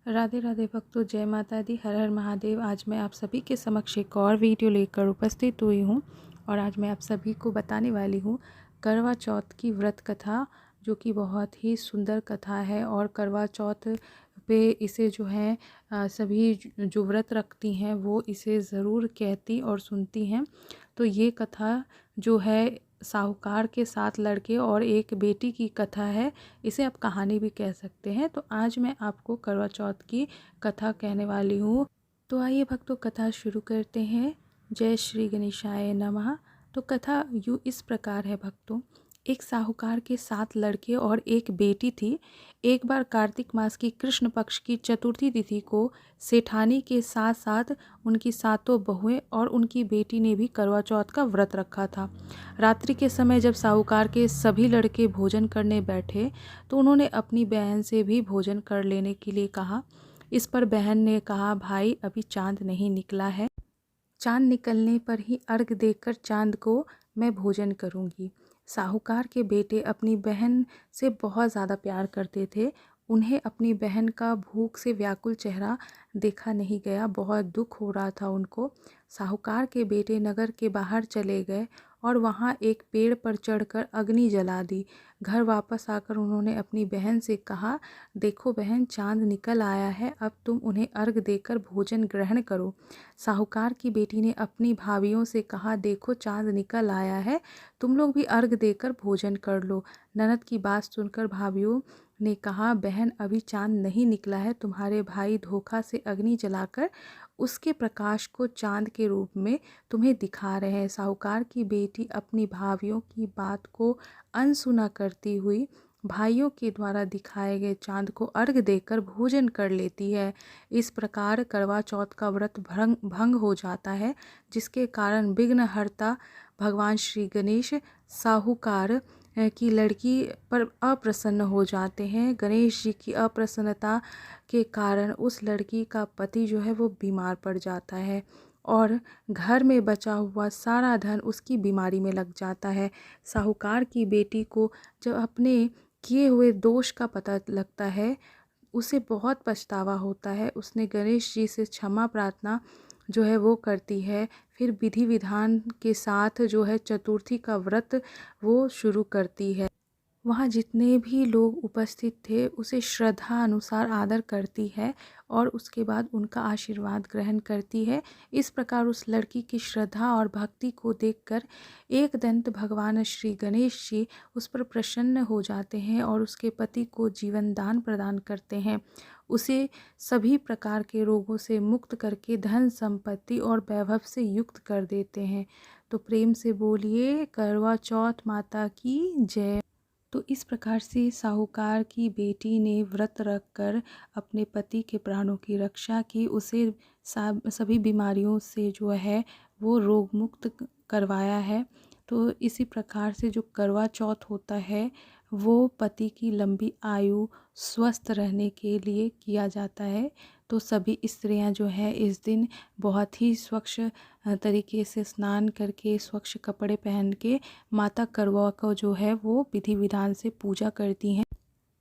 राधे राधे भक्तों, जय माता दी, हर हर महादेव। आज मैं आप सभी के समक्ष एक और वीडियो लेकर उपस्थित हुई हूँ और आज मैं आप सभी को बताने वाली हूँ करवा चौथ की व्रत कथा, जो कि बहुत ही सुंदर कथा है। और करवा चौथ पे इसे जो है सभी जो व्रत रखती हैं वो इसे ज़रूर कहती और सुनती हैं। तो ये कथा जो है साहूकार के 7 लड़के और एक बेटी की कथा है। इसे आप कहानी भी कह सकते हैं। तो आज मैं आपको करवा चौथ की कथा कहने वाली हूँ। तो आइए भक्तों, कथा शुरू करते हैं। जय श्री गणेशाय नमः। तो कथा यूँ इस प्रकार है भक्तों। एक साहूकार के 7 लड़के और एक बेटी थी। एक बार कार्तिक मास की कृष्ण पक्ष की चतुर्थी तिथि को सेठानी के साथ साथ उनकी 7 बहुएं और उनकी बेटी ने भी करवा चौथ का व्रत रखा था। रात्रि के समय जब साहूकार के सभी लड़के भोजन करने बैठे तो उन्होंने अपनी बहन से भी भोजन कर लेने के लिए कहा। इस पर बहन ने कहा, भाई अभी चांद नहीं निकला है, चांद निकलने पर ही अर्घ देकर चांद को मैं भोजन करूंगी। साहूकार के बेटे अपनी बहन से बहुत ज़्यादा प्यार करते थे। उन्हें अपनी बहन का भूख से व्याकुल चेहरा देखा नहीं गया, बहुत दुख हो रहा था उनको। साहूकार के बेटे नगर के बाहर चले गए और वहाँ एक पेड़ पर चढ़कर अग्नि जला दी। घर वापस आकर उन्होंने अपनी बहन से कहा, देखो बहन, चांद निकल आया है, अब तुम उन्हें अर्घ देकर भोजन ग्रहण करो। साहूकार की बेटी ने अपनी भाभियों से कहा, देखो चांद निकल आया है, तुम लोग भी अर्घ देकर भोजन कर लो। ननद की बात सुनकर भाभियों ने कहा, बहन अभी चांद नहीं निकला है, तुम्हारे भाई धोखा से अग्नि जलाकर उसके प्रकाश को चांद के रूप में तुम्हें दिखा रहे हैं। साहूकार की बेटी अपनी भाभियों की बात को अनसुना करती हुई भाइयों के द्वारा दिखाए गए चांद को अर्घ देकर भोजन कर लेती है। इस प्रकार करवा चौथ का व्रत भंग हो जाता है, जिसके कारण विघ्नहर्ता भगवान श्री गणेश साहूकार की लड़की पर अप्रसन्न हो जाते हैं। गणेश जी की अप्रसन्नता के कारण उस लड़की का पति जो है वो बीमार पड़ जाता है और घर में बचा हुआ सारा धन उसकी बीमारी में लग जाता है। साहूकार की बेटी को जब अपने किए हुए दोष का पता लगता है, उसे बहुत पछतावा होता है। उसने गणेश जी से क्षमा प्रार्थना जो है वो करती है। फिर विधि विधान के साथ जो है चतुर्थी का व्रत वो शुरू करती है। वहाँ जितने भी लोग उपस्थित थे उसे श्रद्धा अनुसार आदर करती है और उसके बाद उनका आशीर्वाद ग्रहण करती है। इस प्रकार उस लड़की की श्रद्धा और भक्ति को देखकर एक दंत भगवान श्री गणेश जी उस पर प्रसन्न हो जाते हैं और उसके पति को जीवन दान प्रदान करते हैं। उसे सभी प्रकार के रोगों से मुक्त करके धन संपत्ति और वैभव से युक्त कर देते हैं। तो प्रेम से बोलिए करवा चौथ माता की जय। तो इस प्रकार से साहूकार की बेटी ने व्रत रखकर अपने पति के प्राणों की रक्षा की। उसे सभी बीमारियों से जो है वो रोग मुक्त करवाया है। तो इसी प्रकार से जो करवा चौथ होता है वो पति की लंबी आयु स्वस्थ रहने के लिए किया जाता है। तो सभी स्त्रियां जो है इस दिन बहुत ही स्वच्छ तरीके से स्नान करके स्वच्छ कपड़े पहन के माता करवा को जो है वो विधि विधान से पूजा करती हैं।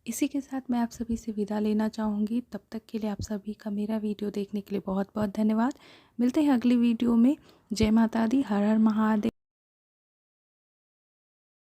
इसी के साथ मैं आप सभी से विदा लेना चाहूँगी। तब तक के लिए आप सभी का मेरा वीडियो देखने के लिए बहुत बहुत धन्यवाद। मिलते हैं अगली वीडियो में। जय माता दी, हर हर महादेव।